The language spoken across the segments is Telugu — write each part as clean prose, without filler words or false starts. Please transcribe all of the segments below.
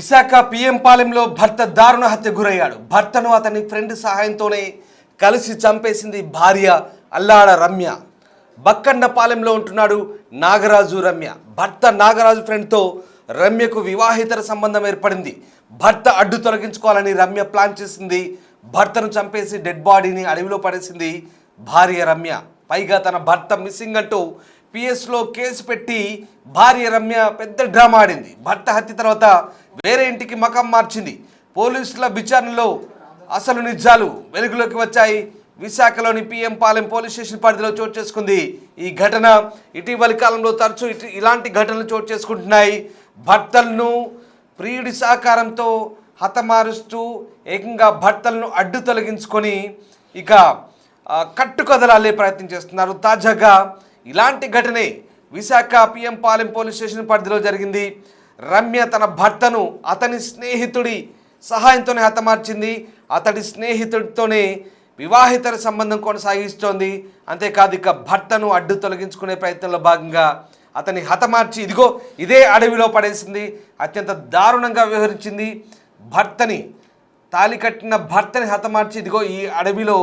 విశాఖ పిఎం పాలెంలో భర్త దారుణ హత్య గురయ్యాడు. భర్తను అతని ఫ్రెండ్ సహాయంతోనే కలిసి చంపేసింది భార్య అల్లాడ రమ్య. బక్కండపాలెంలో ఉంటున్నాడు నాగరాజు. రమ్య భర్త నాగరాజు ఫ్రెండ్తో రమ్యకు వివాహేతర సంబంధం ఏర్పడింది. భర్త అడ్డు తొలగించుకోవాలని రమ్య ప్లాన్ చేసింది. భర్తను చంపేసి డెడ్ బాడీని అడవిలో పడేసింది భార్య రమ్య. పైగా తన భర్త మిస్సింగ్ అంటూ పిఎస్లో కేసు పెట్టి భార్య రమ్య పెద్ద డ్రామా ఆడింది. భర్త హత్య తర్వాత వేరే ఇంటికి మకం మార్చింది. పోలీసుల విచారణలో అసలు నిజాలు వెలుగులోకి వచ్చాయి. విశాఖలోని పిఎం పాలెం పోలీస్ స్టేషన్ పరిధిలో చోటు చేసుకుంది ఈ ఘటన. ఇటీవలి కాలంలో తరచూ ఇలాంటి ఘటనలు చోటు చేసుకుంటున్నాయి. భర్తలను ప్రియుడి సహకారంతో హతమారుస్తూ ఏకంగా భర్తలను అడ్డు తొలగించుకొని ఇక కట్టుకథలు అల్లే ప్రయత్నం చేస్తున్నారు. తాజాగా ఇలాంటి ఘటనే Visakha PM Palem police station పరిధిలో జరిగింది. రమ్య తన భర్తను అతని స్నేహితుడి సహాయంతోనే హతమార్చింది. అతడి స్నేహితుడితోనే వివాహితర సంబంధం కొనసాగిస్తోంది. అంతేకాదు ఇక భర్తను అడ్డు తొలగించుకునే ప్రయత్నంలో భాగంగా అతని హతమార్చి ఇదే అడవిలో పడేసింది. అత్యంత దారుణంగా వ్యవహరించింది. భర్తని తాళి కట్టిన భర్తని హతమార్చి ఈ అడవిలో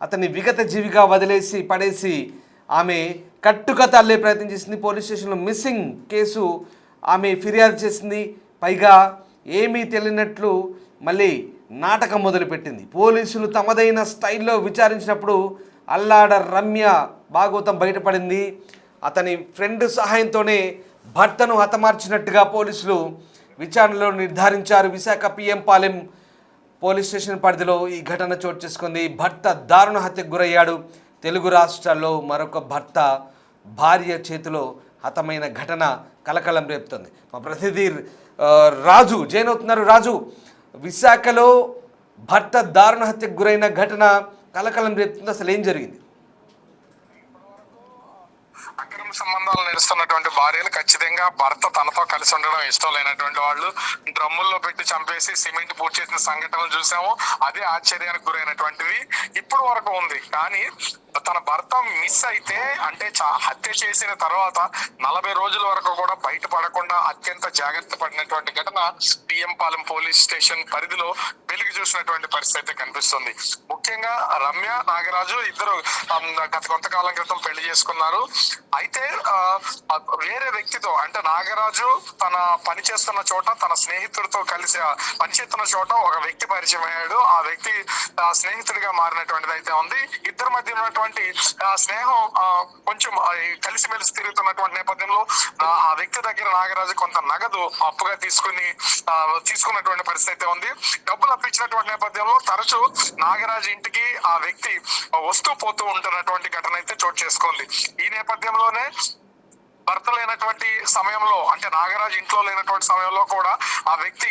అతన్ని విగత జీవిగా పడేసి ఆమె కట్టుకథ అల్లే ప్రయత్నం చేసింది. పోలీస్ స్టేషన్లో మిస్సింగ్ కేసు ఆమె ఫిర్యాదు చేసింది. పైగా ఏమీ తెలియనట్లు మళ్ళీ నాటకం మొదలుపెట్టింది. పోలీసులు తమదైన స్టైల్లో విచారించినప్పుడు అల్లాడ రమ్య భాగవతం బయటపడింది. అతని ఫ్రెండ్ సహాయంతోనే భర్తను హతమార్చినట్టుగా పోలీసులు విచారణలో నిర్ధారించారు. Visakha PM Palem police station పరిధిలో ఈ ఘటన చోటు చేసుకుంది. భర్త దారుణ హత్యకు గురయ్యాడు. తెలుగు రాష్ట్రాల్లో మరొక భర్త భార్య చేతిలో హతమైన ఘటన కలకలం రేపుతుంది. మా ప్రతినిధి రాజు జైన్ అవుతున్నారు. రాజు, విశాఖలో భర్త దారుణ హత్యకు గురైన ఘటన కలకలం రేపుతుంది. అసలు ఏం జరిగింది? అక్రమ సంబంధాలు నడుస్తున్నటువంటి భార్యలు ఖచ్చితంగా భర్త తనతో కలిసి ఉండడం ఇష్టం లేనటువంటి వాళ్ళు డ్రమ్ముల్లో పెట్టి చంపేసి సిమెంట్ పూర్తి చేసిన సంఘటనలు చూసాము. అదే ఆశ్చర్యానికి గురైనటువంటిది ఇప్పుడు వరకు ఉంది. కానీ తన భర్త మిస్ అయితే అంటే హత్య చేసిన తర్వాత 40 రోజుల వరకు కూడా బయటపడకుండా అత్యంత జాగ్రత్త పడినటువంటి ఘటన పిఎం పాలెం పోలీస్ స్టేషన్ పరిధిలో వెలుగు చూసినటువంటి పరిస్థితి కనిపిస్తుంది. ముఖ్యంగా రమ్య నాగరాజు ఇద్దరు గత కొంతకాలం క్రితం పెళ్లి చేసుకున్నారు. అయితే వేరే వ్యక్తితో అంటే నాగరాజు తన పనిచేస్తున్న చోట తన స్నేహితుడితో కలిసి పనిచేస్తున్న చోట ఒక వ్యక్తి పరిచయం అయ్యాడు. ఆ వ్యక్తి స్నేహితుడిగా మారినటువంటిది అయితే ఉంది. ఇద్దరి మధ్య ఉన్నటువంటి స్నేహం కొంచెం కలిసిమెలిసి తిరుగుతున్నటువంటి నేపథ్యంలో ఆ వ్యక్తి దగ్గర నాగరాజు కొంత నగదు అప్పుగా తీసుకున్నటువంటి పరిస్థితి అయితే ఉంది. డబ్బులు అప్పించినటువంటి నేపథ్యంలో తరచూ నాగరాజు ఇంటికి ఆ వ్యక్తి వస్తూ పోతూ ఉంటున్నటువంటి ఘటన అయితే చోటు చేసుకుంది. ఈ నేపథ్యంలోనే భర్త లేనటువంటి సమయంలో అంటే నాగరాజు ఇంట్లో లేనటువంటి సమయంలో కూడా ఆ వ్యక్తి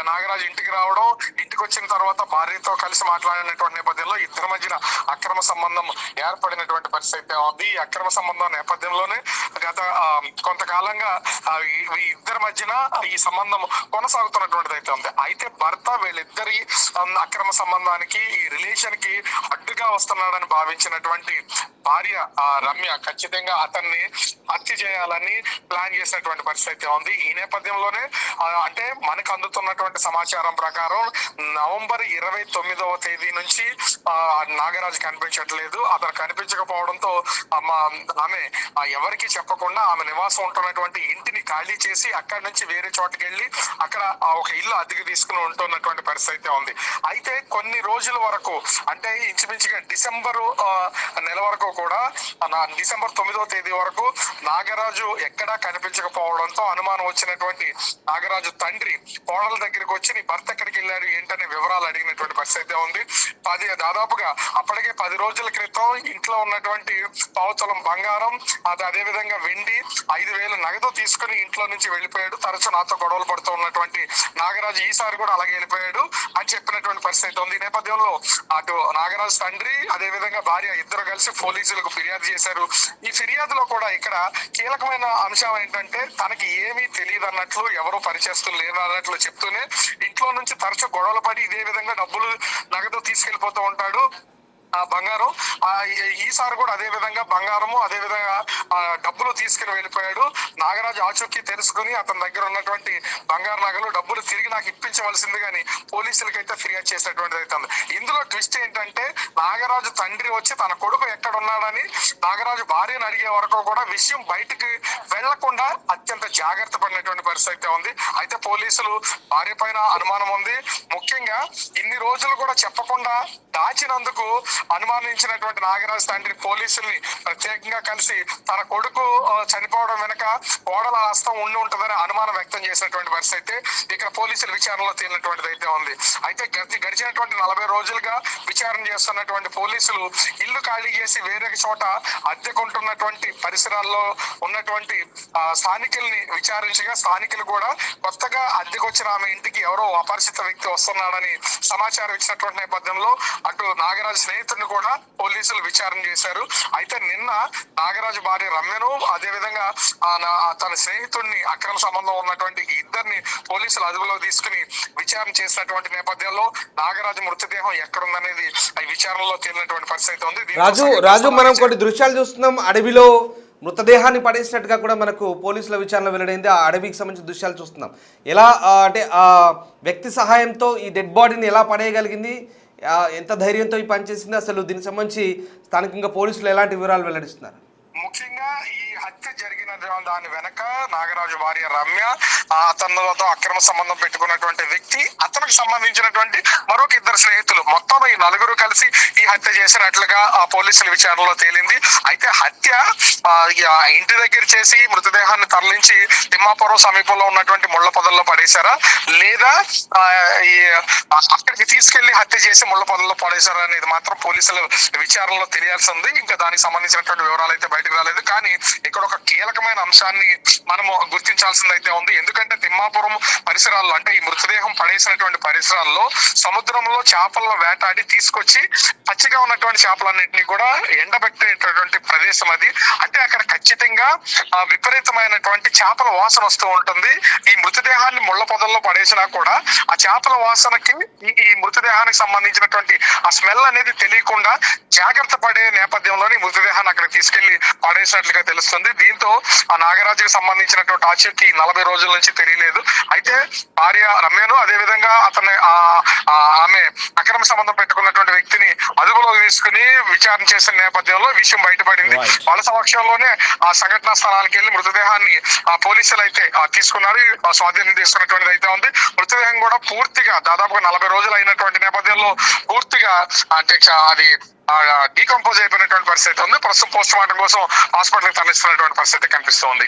నాగరాజు ఇంటికి రావడం, ఇంటికి వచ్చిన తర్వాత భార్యతో కలిసి మాట్లాడినటువంటి నేపథ్యంలో ఇద్దరి మధ్యన అక్రమ సంబంధం ఏర్పడినటువంటి పరిస్థితి ఉంది. ఈ అక్రమ సంబంధం నేపథ్యంలోనే గత కొంతకాలంగా ఈ ఇద్దరి మధ్యన ఈ సంబంధం కొనసాగుతున్నటువంటిది అయితే ఉంది. అయితే భర్త వీళ్ళిద్దరి అక్రమ సంబంధానికి ఈ రిలేషన్ కి అడ్డుగా వస్తున్నాడని భావించినటువంటి భార్య రమ్య ఖచ్చితంగా అతన్ని హత్య చేయాలని ప్లాన్ చేసినటువంటి పరిస్థితి ఉంది. ఈ నేపథ్యంలోనే అంటే మనకు అందుతున్నటువంటి సమాచారం ప్రకారం నవంబర్ 29వ తేదీ నుంచి నాగరాజు కనిపించట్లేదు. అతను కనిపించకపోవడంతో ఆమె ఎవరికి చెప్పకుండా ఆమె నివాసం ఉంటున్నటువంటి ఇంటిని ఖాళీ చేసి అక్కడి నుంచి వేరే చోటుకి వెళ్ళి అక్కడ ఒక ఇల్లు అద్దెకి తీసుకుని ఉంటున్నటువంటి పరిస్థితి ఉంది. అయితే కొన్ని రోజుల వరకు అంటే ఇంచుమించుగా డిసెంబర్ నెల వరకు కూడా డిసెంబర్ 9వ తేదీ వరకు నాగరాజు ఎక్కడా కనిపించకపోవడంతో అనుమానం వచ్చినటువంటి నాగరాజు తండ్రి కోడల దగ్గరికి వచ్చి నీ భర్త ఎక్కడికి వెళ్ళాడు ఏంటనే వివరాలు అడిగినటువంటి పరిస్థితి ఉంది. దాదాపుగా అప్పటికే 10 రోజుల క్రితం ఇంట్లో ఉన్నటువంటి పావుతలం బంగారం అదే విధంగా వెండి 5,000 నగదు తీసుకుని ఇంట్లో నుంచి వెళ్ళిపోయాడు. తరచు నాతో గొడవలు పడుతూ ఉన్నటువంటి నాగరాజు ఈసారి కూడా అలాగే వెళ్ళిపోయాడు అని చెప్పినటువంటి పరిస్థితి ఉంది. ఈ నేపథ్యంలో అటు నాగరాజు తండ్రి అదే విధంగా భార్య ఇద్దరు కలిసి పోలీసులకు ఫిర్యాదు చేశారు. ఈ ఫిర్యాదులో కూడా ఇక్కడ కీలకమైన అంశం ఏంటంటే తనకి ఏమీ తెలియదు అన్నట్లు, ఎవరు పరిచయస్తులు లేరు అన్నట్లు చెప్తూనే ఇంట్లో నుంచి తరచు గొడవలు పడి ఇదే విధంగా డబ్బులు నగదు తీసుకెళ్లిపోతూ ఉంటాడు. బంగారం. ఈసారి కూడా అదే విధంగా బంగారము, అదే విధంగా డబ్బులు తీసుకుని వెళ్ళిపోయాడు. నాగరాజు ఆచూకీ తెలుసుకుని అతని దగ్గర ఉన్నటువంటి బంగారు నగలు, డబ్బులు తిరిగి నాకు ఇప్పించవలసింది కానీ పోలీసులకైతే ఫిర్యాదు చేసినటువంటిది అయితే ఉంది. ఇందులో ట్విస్ట్ ఏంటంటే నాగరాజు తండ్రి వచ్చి తన కొడుకు ఎక్కడ ఉన్నాడని నాగరాజు భార్యను అడిగే వరకు కూడా విషయం బయటికి వెళ్లకుండా అత్యంత జాగ్రత్త పడినటువంటి పరిస్థితి అయితే ఉంది. అయితే పోలీసులు భార్య పైన అనుమానం ఉంది. ముఖ్యంగా ఇన్ని రోజులు కూడా చెప్పకుండా దాచినందుకు అనుమానించినటువంటి నాగరాజు తండ్రి పోలీసుల్ని ప్రత్యేకంగా కలిసి తన కొడుకు చనిపోవడం వెనక కోడల హస్తం ఉండి ఉంటుందని అనుమానం వ్యక్తం చేసినటువంటి పరిస్థితి అయితే ఇక్కడ పోలీసుల విచారణలో తేలినటువంటిది అయితే ఉంది. అయితే గడిచినటువంటి 40 రోజులుగా విచారణ చేస్తున్నటువంటి పోలీసులు ఇల్లు ఖాళీ చేసి వేరే చోట అద్దెకుంటున్నటువంటి పరిసరాల్లో ఉన్నటువంటి స్థానికుల్ని విచారించగా స్థానికులు కూడా కొత్తగా అద్దెకొచ్చిన ఆమె ఇంటికి ఎవరో అపరిచిత వ్యక్తి వస్తున్నాడని సమాచారం ఇచ్చినటువంటి నేపథ్యంలో అటు నాగరాజు స్నేహితుడిని కూడా పోలీసులు విచారణ చేశారు. అయితే నిన్న నాగరాజు భార్య రమ్యను, అదే విధంగా తన స్నేహితుడిని అక్రమ సంబంధం ఉన్నటువంటి ఇద్దరిని పోలీసులు అదుపులో తీసుకుని విచారణ చేసినటువంటి నేపథ్యంలో నాగరాజు మృతదేహం ఎక్కడుందనేది విచారణలో తేలినటువంటి పరిస్థితి ఉంది. రాజు మనం కొన్ని దృశ్యాలు చూస్తున్నాం. అడవిలో మృతదేహాన్ని పడేసినట్టుగా కూడా మనకు పోలీసుల విచారణ వెల్లడైంది. ఆ అడవికి సంబంధించిన దృశ్యాలు చూస్తున్నాం. ఎలా అంటే ఆ వ్యక్తి సహాయంతో ఈ డెడ్ బాడీని ఎలా పడేయగలిగింది, ఎంత ధైర్యంతో ఈ పనిచేసింది, అసలు దీనికి సంబంధించి స్థానికంగా పోలీసులు ఎలాంటి వివరాలు వెల్లడిస్తున్నారు? ముఖ్యంగా ఈ హత్య జరిగిన దాని వెనక నాగరాజు భార్య రమ్య, అతనితో అక్రమ సంబంధం పెట్టుకున్నటువంటి వ్యక్తి, అతనికి సంబంధించినటువంటి మరొక ఇద్దరు స్నేహితులు, మొత్తం ఈ నలుగురు కలిసి ఈ హత్య చేసినట్లుగా పోలీసుల విచారణలో తేలింది. అయితే హత్య ఇంటి దగ్గర చేసి మృతదేహాన్ని తరలించి తిమ్మాపురం సమీపంలో ఉన్నటువంటి ముళ్ల పొదల్లో పడేశారా, లేదా అక్కడికి తీసుకెళ్లి హత్య చేసి ముళ్ల పొదల్లో పడేశారా అనేది మాత్రం పోలీసుల విచారణలో తెలియాల్సి ఉంది. ఇంకా దానికి సంబంధించినటువంటి వివరాలు అయితే బయటకు రాలేదు. కానీ ఇక్కడ ఒక కీలకమైన అంశాన్ని మనము గుర్తించాల్సింది అయితే ఉంది. ఎందుకంటే తిమ్మాపురం పరిసరాల్లో, అంటే ఈ మృతదేహం పడేసినటువంటి పరిసరాల్లో సముద్రంలో చేపలను వేటాడి తీసుకొచ్చి పచ్చిగా ఉన్నటువంటి చేపలన్నింటినీ కూడా ఎండబెట్టేటటువంటి ప్రదేశం అది. అంటే అక్కడ ఖచ్చితంగా విపరీతమైనటువంటి చేపల వాసన వస్తూ ఉంటుంది. ఈ మృతదేహాన్ని ముళ్ల పొదల్లో పడేసినా కూడా ఆ చేపల వాసనకి ఈ మృతదేహానికి సంబంధించినటువంటి ఆ స్మెల్ అనేది తెలియకుండా జాగ్రత్త పడే నేపథ్యంలోని మృతదేహాన్ని అక్కడికి తీసుకెళ్లి పడేసినట్లుగా తెలుస్తుంది. దీంతో ఆ నాగరాజుకి సంబంధించినటువంటి ఆచూకీ 40 రోజుల నుంచి తెలియలేదు. అయితే భార్య రమ్యను, అదే విధంగా అతన్ని ఆమె అక్రమ సంబంధం పెట్టుకున్నటువంటి వ్యక్తిని అదుపులో తీసుకుని విచారణ చేసిన నేపథ్యంలో విషయం బయటపడింది. వాళ్ళ సమక్షంలోనే ఆ సంఘటనా స్థలానికి వెళ్లి మృతదేహాన్ని పోలీసులు అయితే తీసుకున్నారు, స్వాధీనం తీసుకున్నటువంటిది అయితే ఉంది. మృతదేహం కూడా పూర్తిగా దాదాపుగా 40 రోజులు అయినటువంటి నేపథ్యంలో పూర్తిగా అంటే అది డీకంపోజ్ అయిపోయినటువంటి పరిస్థితి ఉంది. ప్రస్తుతం పోస్ట్ మార్టం కోసం హాస్పిటల్కి తరలిస్తున్నటువంటి పరిస్థితి కనిపిస్తుంది.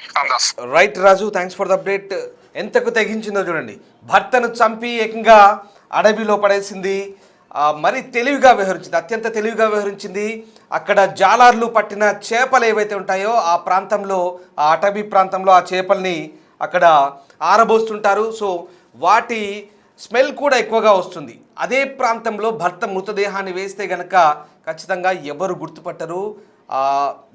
Right Raju, thanks for the update. ఎంతకు తెగించిందో చూడండి, భర్తను చంపి ఏకంగా అడవిలో పడేసింది. మరి తెలివిగా వ్యవహరించింది, అత్యంత తెలివిగా వ్యవహరించింది. అక్కడ జాలార్లు పట్టిన చేపలు ఏవైతే ఉంటాయో ఆ ప్రాంతంలో, ఆ అటవీ ప్రాంతంలో ఆ చేపల్ని అక్కడ ఆరబోస్తుంటారు. సో వాటి స్మెల్ కూడా ఎక్కువగా వస్తుంది. అదే ప్రాంతంలో భర్త మృతదేహాన్ని వేస్తే గనక ఖచ్చితంగా ఎవరు గుర్తుపట్టరు,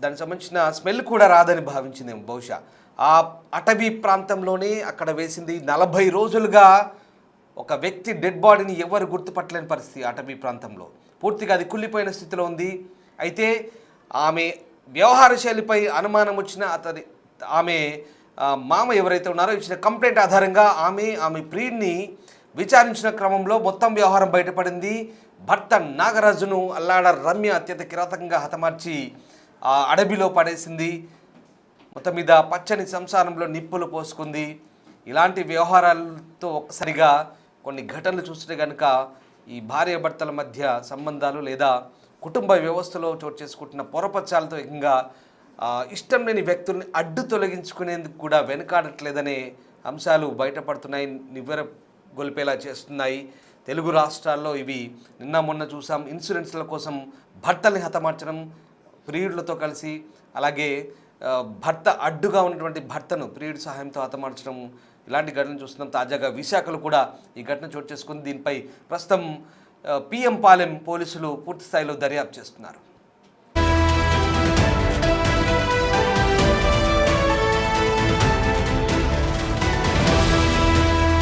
దానికి సంబంధించిన స్మెల్ కూడా రాదని భావించిందేమో బహుశా. ఆ అటవీ ప్రాంతంలోనే అక్కడ వేసింది. 40 రోజులుగా ఒక వ్యక్తి డెడ్ బాడీని ఎవరు గుర్తుపట్టలేని పరిస్థితి అటవీ ప్రాంతంలో. పూర్తిగా అది కుళ్ళిపోయిన స్థితిలో ఉంది. అయితే ఆమె వ్యవహార శైలిపై అనుమానం వచ్చిన ఆమె మామ ఎవరైతే ఉన్నారో ఇచ్చిన కంప్లైంట్ ఆధారంగా ఆమె ప్రియుడిని విచారించిన క్రమంలో మొత్తం వ్యవహారం బయటపడింది. భర్త నాగరాజును అల్లాడ రమ్య అత్యంత కిరాతకంగా హతమార్చి ఆ అడవిలో పడేసింది. మొత్తం మీద పచ్చని సంసారంలో నిప్పులు పోసుకుంది. ఇలాంటి వ్యవహారాలతో ఒక్కసారిగా కొన్ని ఘటనలు చూస్తే కనుక ఈ భార్యాభర్తల మధ్య సంబంధాలు లేదా కుటుంబ వ్యవస్థలో చోటు చేసుకుంటున్న పొరపచ్చాలతో ఏకంగా ఇష్టం లేని వ్యక్తుల్ని అడ్డు తొలగించుకునేందుకు కూడా వెనుకాడట్లేదనే అంశాలు బయటపడుతున్నాయి, నివ్వెర గొలిపేలా చేస్తున్నాయి. తెలుగు రాష్ట్రాల్లో ఇవి నిన్న మొన్న చూసాం. ఇన్సూరెన్స్ల కోసం భర్తల్ని హతమార్చడం ప్రియుడిలతో కలిసి, అలాగే భర్త అడ్డుగా ఉన్నటువంటి భర్తను ప్రియుడి సహాయంతో హతమార్చడం, ఇలాంటి ఘటనలు చూస్తున్నాం. తాజాగా విశాఖలో కూడా ఈ ఘటన చోటు చేసుకుంది. దీనిపై ప్రస్తుతం PM పాలెం పోలీసులు పూర్తి స్థాయిలో దర్యాప్తు చేస్తున్నారు.